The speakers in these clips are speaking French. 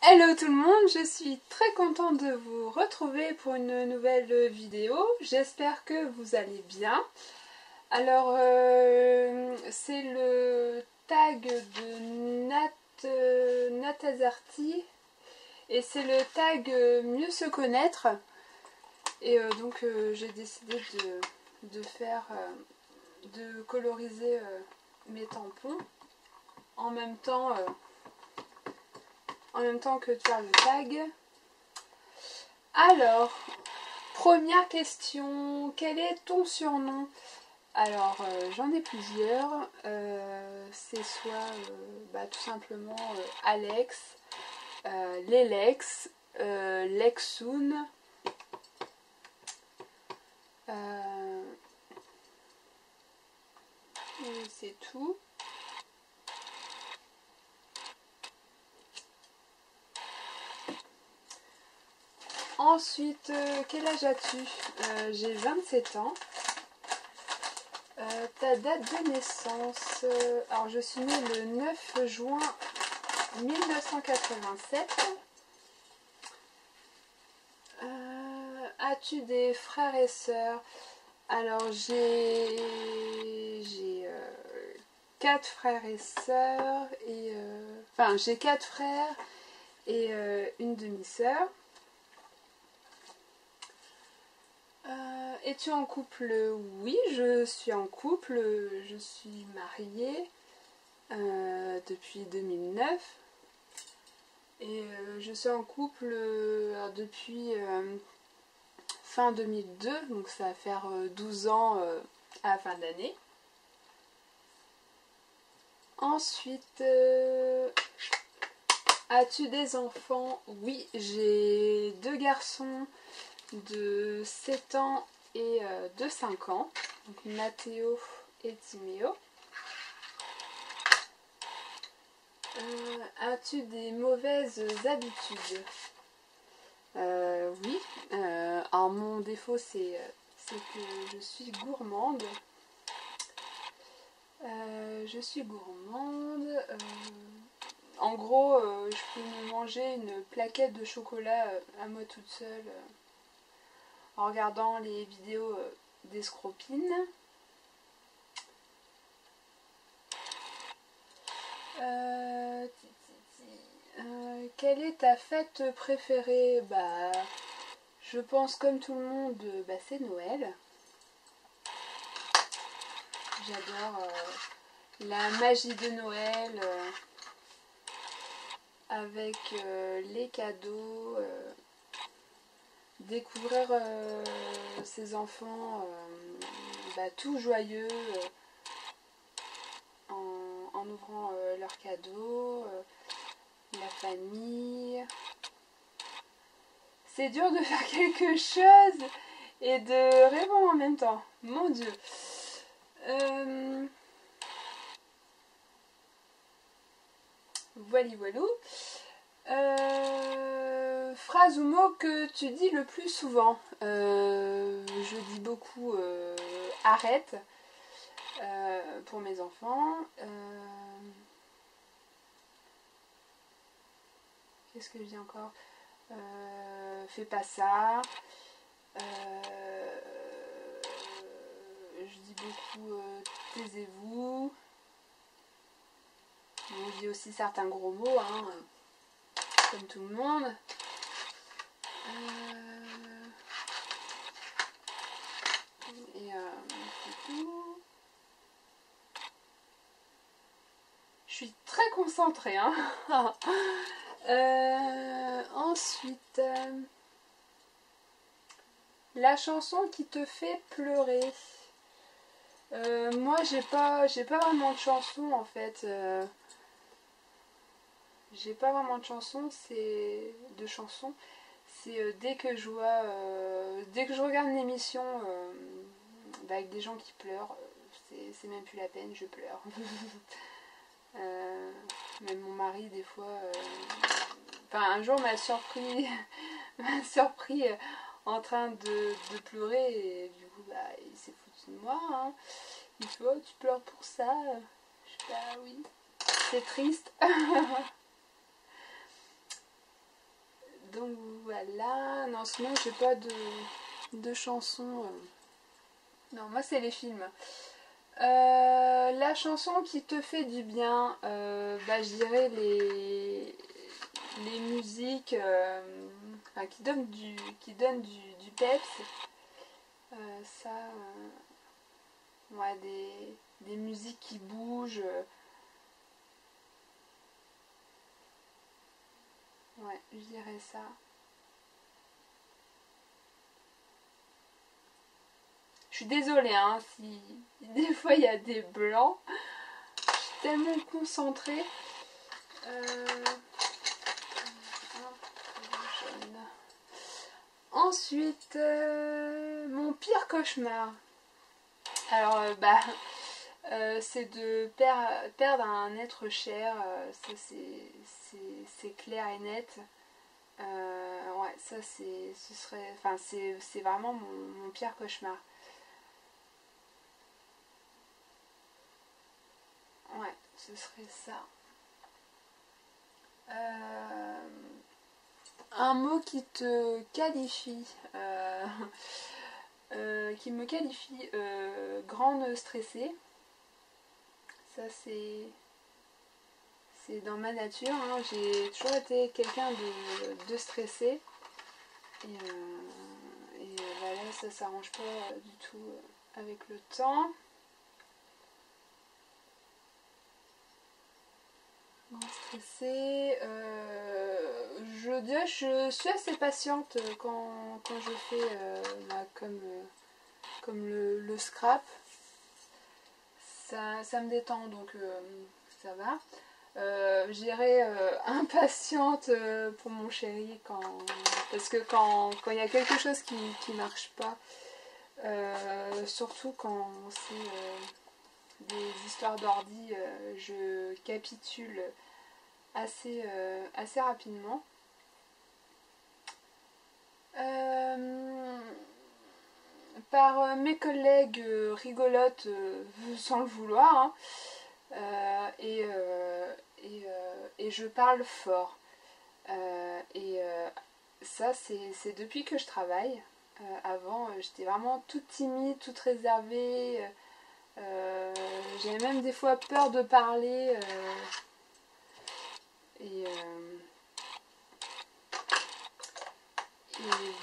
Hello tout le monde, je suis très contente de vous retrouver pour une nouvelle vidéo. J'espère que vous allez bien. Alors, c'est le tag de Nat Azarty et c'est le tag Mieux se connaître. Et donc, j'ai décidé de coloriser mes tampons en même temps que de faire le tag. Alors, première question, quel est ton surnom? Alors, j'en ai plusieurs. C'est soit tout simplement Alex, Lelex, Lexoun, et c'est tout. Ensuite, quel âge as-tu? J'ai 27 ans. Ta date de naissance? Alors, je suis née le 9 juin 1987. As-tu des frères et sœurs? Alors, j'ai 4 frères et sœurs. Enfin, j'ai 4 frères et une demi-sœur. Es-tu en couple? Oui, je suis en couple. Je suis mariée depuis 2009. Et je suis en couple depuis fin 2002. Donc ça va faire 12 ans à la fin de l'année. Ensuite, as-tu des enfants? Oui, j'ai 2 garçons de 7 ans et de 5 ans, donc Matteo et Timéo. As-tu des mauvaises habitudes? Oui. Alors mon défaut c'est que je suis gourmande. En gros, je peux me manger une plaquette de chocolat à moi toute seule en regardant les vidéos d'escropine. Quelle est ta fête préférée? Je pense comme tout le monde, c'est Noël. J'adore la magie de Noël avec les cadeaux, découvrir ces enfants tout joyeux en ouvrant leurs cadeaux, la famille. C'est dur de faire quelque chose et de répondre en même temps. Mon Dieu. Voilou. Phrase ou mot que tu dis le plus souvent? Je dis beaucoup arrête pour mes enfants. Qu'est-ce que je dis encore? Fais pas ça. Je dis beaucoup taisez-vous. Je dis aussi certains gros mots, hein, comme tout le monde. C'est tout. Je suis très concentrée, hein. Ensuite, la chanson qui te fait pleurer. Moi, j'ai pas vraiment de chanson en fait. J'ai pas vraiment de chanson, c'est dès que je vois, dès que je regarde une émission avec des gens qui pleurent, c'est même plus la peine, je pleure. Même mon mari des fois, un jour m'a surpris en train de pleurer et du coup il s'est foutu de moi, hein. Il fait oh tu pleures pour ça? Je fais ah oui, c'est triste. voilà. Non, sinon j'ai pas de chansons. Non, moi c'est les films. La chanson qui te fait du bien, je dirais les musiques enfin, qui donnent du peps. Ça, ouais, des musiques qui bougent. Ouais, je dirais ça. Je suis désolée, hein, si des fois il y a des blancs. Je suis tellement concentrée. Ensuite, mon pire cauchemar. Alors, c'est de perdre un être cher. Ça, c'est clair et net. Ouais, ça, ce serait. Enfin, c'est vraiment mon pire cauchemar. Ouais, ce serait ça. Un mot qui te qualifie, qui me qualifie, grande stressée. Ça c'est dans ma nature, hein. J'ai toujours été quelqu'un de stressé. Et voilà, ça s'arrange pas du tout avec le temps. Stressée, je dirais que je suis assez patiente quand je fais comme le scrap. Ça me détend, donc ça va. Je dirais impatiente pour mon chéri parce que quand il y a quelque chose qui marche pas, surtout quand c'est des histoires d'ordi, je capitule assez rapidement. Par mes collègues rigolotes sans le vouloir, hein, et je parle fort. Ça, c'est depuis que je travaille. Avant, j'étais vraiment toute timide, toute réservée. J'avais même des fois peur de parler. Et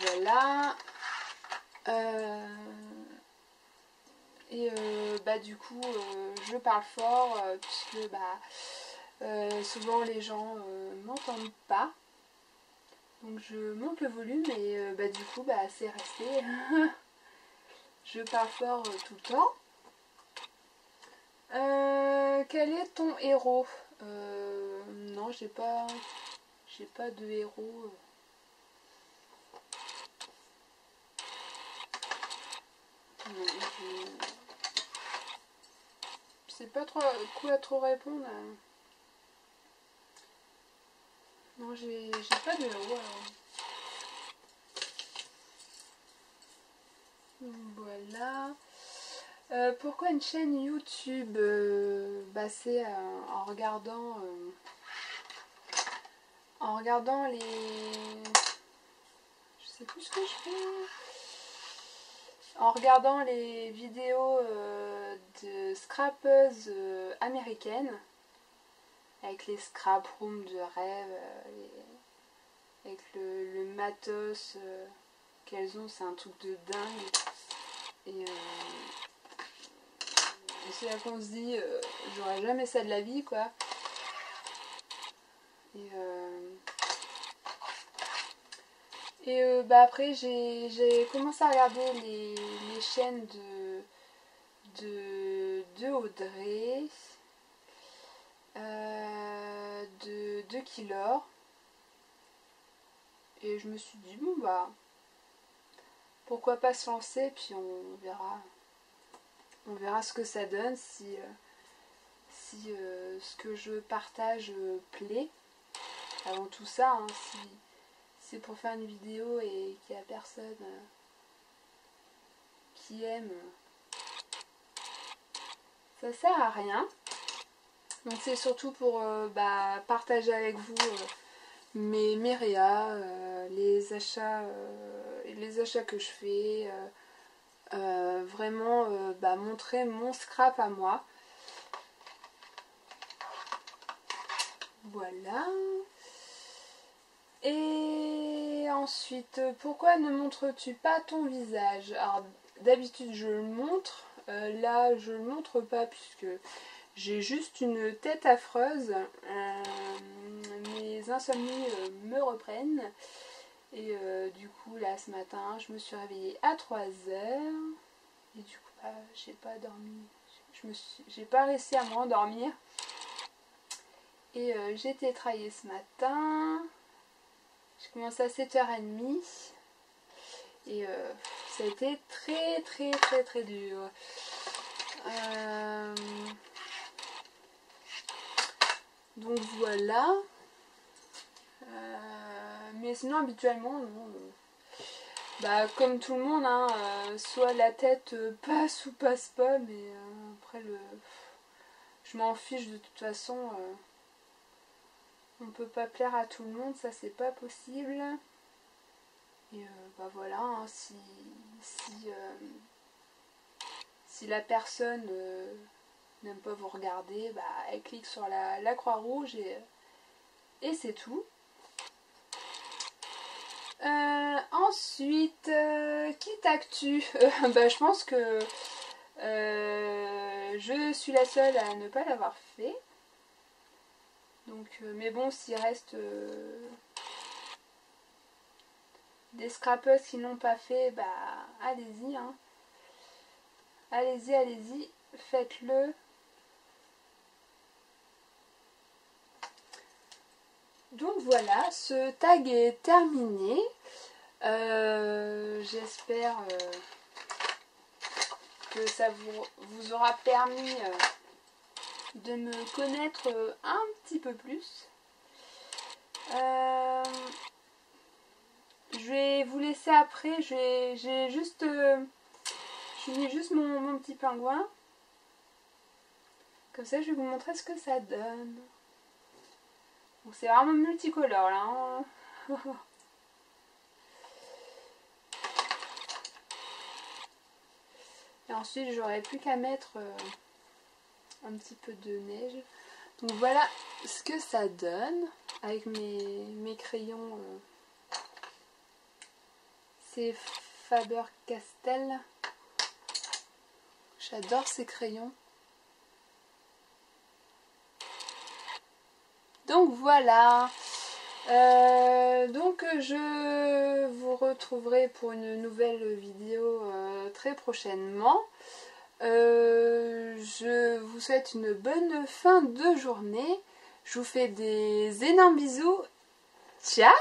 voilà. Du coup, je parle fort puisque souvent les gens m'entendent pas. Donc je monte le volume et du coup c'est resté. Je parle fort tout le temps. Quel est ton héros? Non, j'ai pas de héros. Non, je sais pas trop quoi trop répondre. Non, j'ai pas de héros alors. Voilà. Pourquoi une chaîne YouTube? C'est en regardant les. Je sais plus ce que je fais. En regardant les vidéos de scrapeuses américaines avec les scrap rooms de rêve, avec le matos qu'elles ont, c'est un truc de dingue. Et c'est là qu'on se dit, j'aurais jamais ça de la vie, quoi. Après, j'ai commencé à regarder les chaînes de Audrey, de Killor. Et je me suis dit, bon pourquoi pas se lancer, puis on verra ce que ça donne, si ce que je partage plaît. Avant tout ça, hein, si c'est pour faire une vidéo et qu'il n'y a personne qui aime, ça sert à rien. Donc c'est surtout pour partager avec vous mes réas, les achats que je fais, vraiment montrer mon scrap à moi. Voilà. Et ensuite, pourquoi ne montres-tu pas ton visage? Alors d'habitude je le montre, là je le montre pas puisque j'ai juste une tête affreuse. Mes insomnies me reprennent. Et du coup là ce matin je me suis réveillée à 3 heures. Et du coup j'ai pas dormi. J'ai pas réussi à me rendormir. Et j'ai été étraillée ce matin. J'ai commencé à 7h30. Et ça a été très dur. Donc voilà. Mais sinon habituellement non, comme tout le monde hein, soit la tête passe ou passe pas, mais après je m'en fiche de toute façon. On peut pas plaire à tout le monde, ça c'est pas possible. Et voilà hein, si la personne n'aime pas vous regarder, elle clique sur la croix rouge et c'est tout. Ensuite, qui tactue? Je pense que je suis la seule à ne pas l'avoir fait. Donc, mais bon, s'il reste des scrappers qui n'ont pas fait, allez-y. Hein. Allez-y, faites-le. Donc voilà, ce tag est terminé. J'espère que ça vous aura permis de me connaître un petit peu plus. Je vais vous laisser après. J'ai juste mis juste mon petit pingouin. Comme ça, je vais vous montrer ce que ça donne. Donc c'est vraiment multicolore là. Hein. Et ensuite, j'aurai plus qu'à mettre un petit peu de neige. Donc voilà ce que ça donne avec mes crayons. C'est Faber-Castell. J'adore ces crayons. Donc voilà. Donc je vous retrouverai pour une nouvelle vidéo très prochainement. Je vous souhaite une bonne fin de journée. Je vous fais des énormes bisous. Ciao!